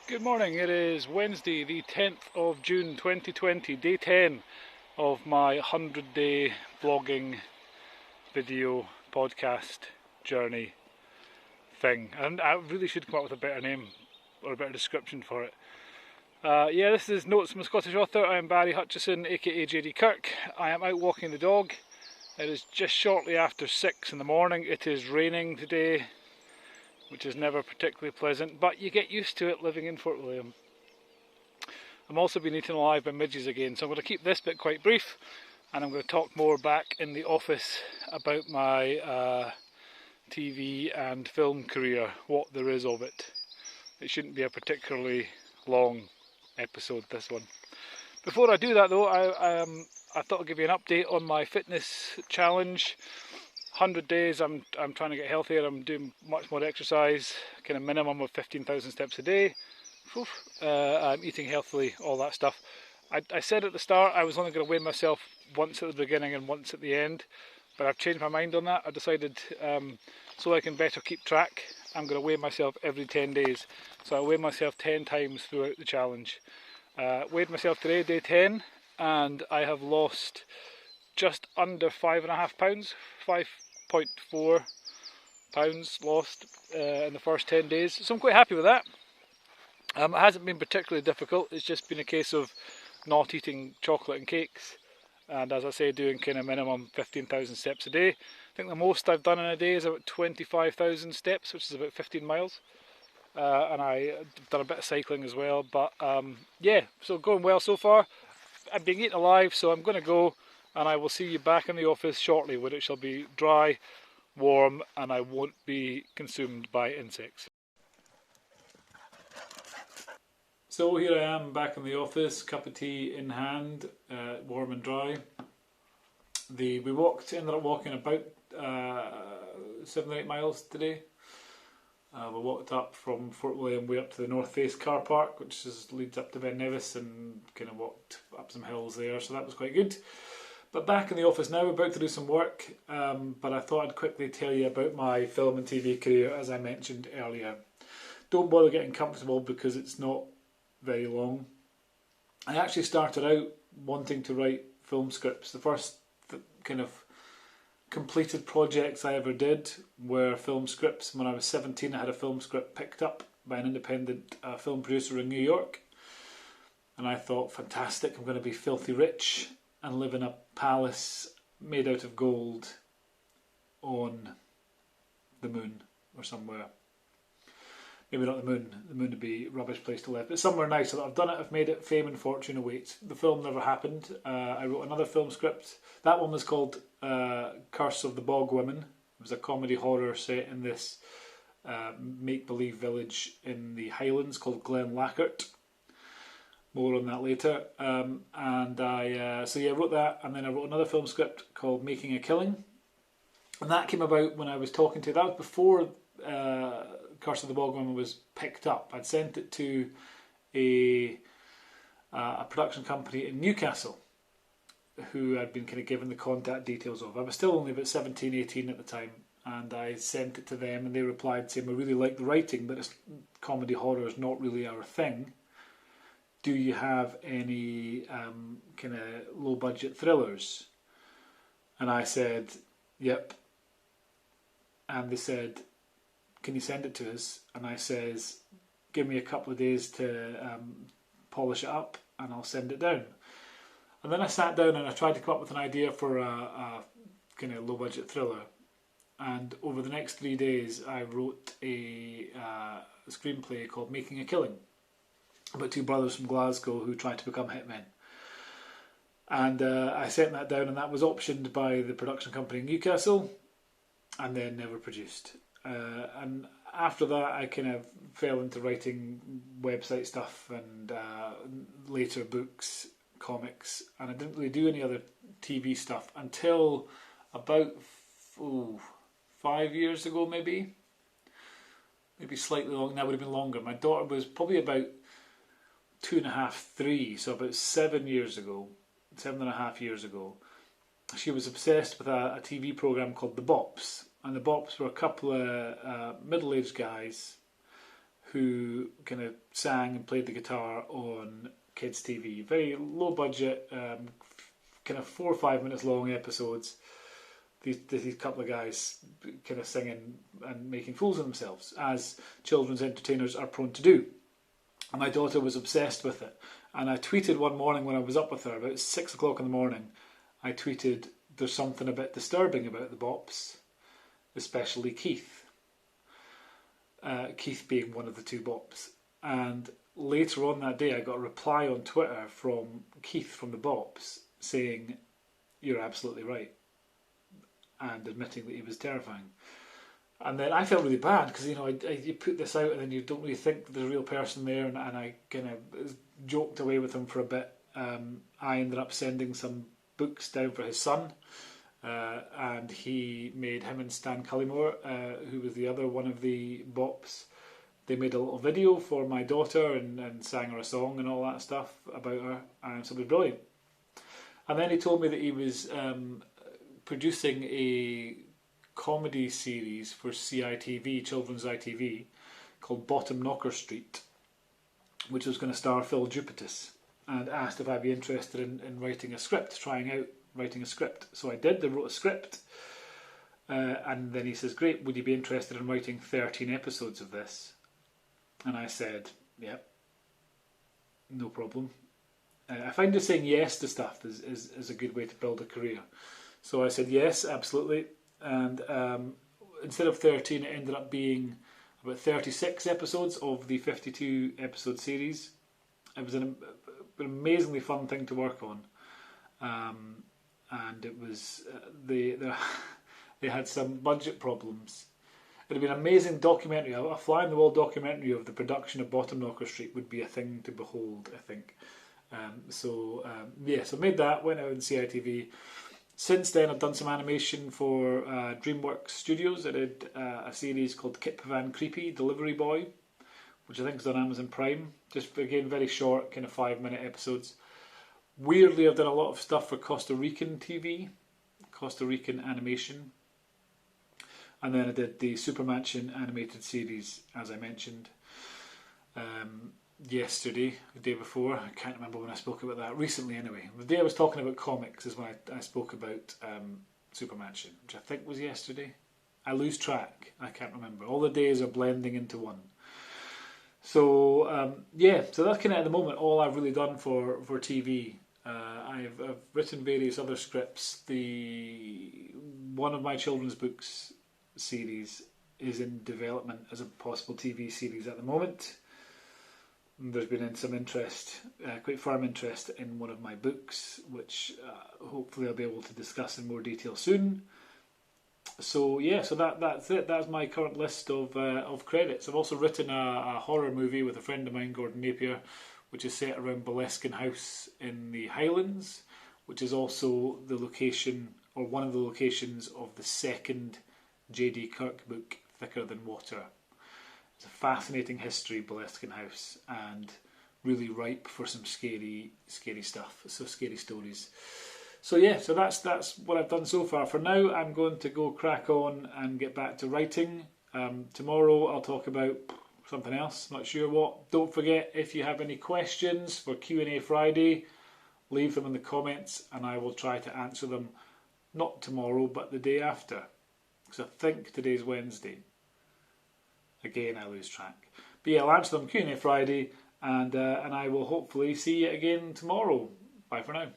Good morning, it is Wednesday the 10th of June 2020, day 10 of my 100-day vlogging video podcast journey thing. And I really should come up with a better name or a better description for it. This is Notes from a Scottish Author. I am Barry Hutchison, aka JD Kirk. I am out walking the dog. It is just shortly after 6 in the morning. It is raining today, which is never particularly pleasant, but you get used to it living in Fort William. I'm also being eaten alive by midges again, so I'm going to keep this bit quite brief, and I'm going to talk more back in the office about my TV and film career, what there is of it. It shouldn't be a particularly long episode, this one. Before I do that though, I thought I'd give you an update on my fitness challenge. 100 days, I'm trying to get healthier. I'm doing much more exercise, kind of minimum of 15,000 steps a day. I'm eating healthily, all that stuff. I said at the start I was only going to weigh myself once at the beginning and once at the end, but I've changed my mind on that. I decided so I can better keep track, I'm going to weigh myself every 10 days. So I weigh myself 10 times throughout the challenge. Weighed myself today, day 10, and I have lost just under 5.5 pounds, 5.4 pounds lost in the first 10 days. So I'm quite happy with that. It hasn't been particularly difficult. It's just been a case of not eating chocolate and cakes, and as I say, doing kind of minimum 15,000 steps a day. I think the most I've done in a day is about 25,000 steps, which is about 15 miles. And I've done a bit of cycling as well, but yeah, so going well so far. I'm being eaten alive, so I'm going to go, and I will see you back in the office shortly, where it shall be dry, warm, and I won't be consumed by insects. So here I am back in the office, cup of tea in hand, warm and dry. We ended up walking about 7 or 8 miles today. We walked up from Fort William way up to the North Face car park, which leads up to Ben Nevis, and kind of walked up some hills there, so that was quite good. But back in the office now, about to do some work, but I thought I'd quickly tell you about my film and TV career, as I mentioned earlier. Don't bother getting comfortable because it's not very long. I actually started out wanting to write film scripts. The first kind of completed projects I ever did were film scripts. When I was 17, I had a film script picked up by an independent film producer in New York, and I thought, fantastic, I'm going to be filthy rich and live in a palace made out of gold on the moon or somewhere. Maybe not the moon would be a rubbish place to live, but somewhere nice. So I've done it, I've made it, fame and fortune awaits. The film never happened. I wrote another film script. That one was called Curse of the Bog Women. It was a comedy horror set in this make-believe village in the Highlands called Glen Lachart. More on that later. And I wrote that, and then I wrote another film script called Making a Killing. And that came about when I was talking to, that was before Curse of the Bog Woman was picked up. I'd sent it to a production company in Newcastle, who I'd been kind of given the contact details of. I was still only about 17, 18 at the time, and I sent it to them, and they replied saying, we really like the writing, but comedy horror is not really our thing. Do you have any kind of low budget thrillers? And I said, yep. And they said, can you send it to us? And I says, give me a couple of days to polish it up, and I'll send it down. And then I sat down and I tried to come up with an idea for a kind of low budget thriller. And over the next 3 days, I wrote a screenplay called Making a Killing, about two brothers from Glasgow who tried to become hitmen. And I sent that down, and that was optioned by the production company in Newcastle, and then never produced. And after that, I kind of fell into writing website stuff and later books, comics, and I didn't really do any other TV stuff until about 5 years ago, maybe slightly long. That would have been longer. My daughter was probably about 2.5, 3, so about 7.5 years ago. She was obsessed with a TV program called The Bops. And the Bops were a couple of middle-aged guys who kind of sang and played the guitar on kids' TV. Very low budget, kind of 4 or 5 minutes long episodes. These couple of guys kind of singing and making fools of themselves, as children's entertainers are prone to do. And my daughter was obsessed with it. And I tweeted one morning when I was up with her, about 6 o'clock in the morning, I tweeted, there's something a bit disturbing about the Bops, especially Keith. Keith being one of the two Bops. And later on that day I got a reply on Twitter from Keith from the Bops saying, you're absolutely right, and admitting that he was terrifying. And then I felt really bad because, you put this out and then you don't really think that there's a real person there, and I kind of joked away with him for a bit. I ended up sending some books down for his son, and he made him and Stan Cullymore, who was the other one of the Bops, they made a little video for my daughter and sang her a song and all that stuff about her, and so it was brilliant. And then he told me that he was producing a comedy series for CITV, children's ITV, called Bottom Knocker Street, which was going to star Phil Jupitus, and asked if I'd be interested in writing a script, trying out writing a script. So I did. I wrote a script, and then he says, great, would you be interested in writing 13 episodes of this? And I said, yeah, no problem. I find just saying yes to stuff is a good way to build a career. So I said yes, absolutely. And instead of 13, it ended up being about 36 episodes of the 52 episode series. It was an amazingly fun thing to work on. And it was, they had some budget problems. It would have been an amazing documentary, a fly-on-the-wall documentary of the production of Bottom Knocker Street would be a thing to behold, I think. So I made that, went out in CITV. Since then, I've done some animation for DreamWorks Studios. I did a series called Kip Van Creepy, Delivery Boy, which I think is on Amazon Prime. Just, again, very short, kind of 5-minute episodes. Weirdly, I've done a lot of stuff for Costa Rican TV, Costa Rican animation. And then I did the Supermansion animated series, as I mentioned, yesterday, the day before. I can't remember when I spoke about that. Recently, anyway. The day I was talking about comics is when I spoke about Supermansion, which I think was yesterday. I lose track. I can't remember. All the days are blending into one. So, so that's kind of at the moment all I've really done for TV. I've written various other scripts. One of my children's books series is in development as a possible TV series at the moment. There's been some interest, quite firm interest in one of my books, which hopefully I'll be able to discuss in more detail soon. So that's it. That's my current list of credits. I've also written a horror movie with a friend of mine, Gordon Napier, which is set around Boleskine House in the Highlands, which is also the location, or one of the locations, of the second J.D. Kirk book, Thicker Than Water. It's a fascinating history, Boleskine House, and really ripe for some scary stuff, so scary stories. So that's what I've done so far. For now, I'm going to go crack on and get back to writing. Tomorrow I'll talk about something else, not sure what. Don't forget, if you have any questions for Q&A Friday, leave them in the comments and I will try to answer them, not tomorrow, but the day after. Because I think today's Wednesday. Again, I lose track. But yeah, I'll answer them Q&A Friday, and I will hopefully see you again tomorrow. Bye for now.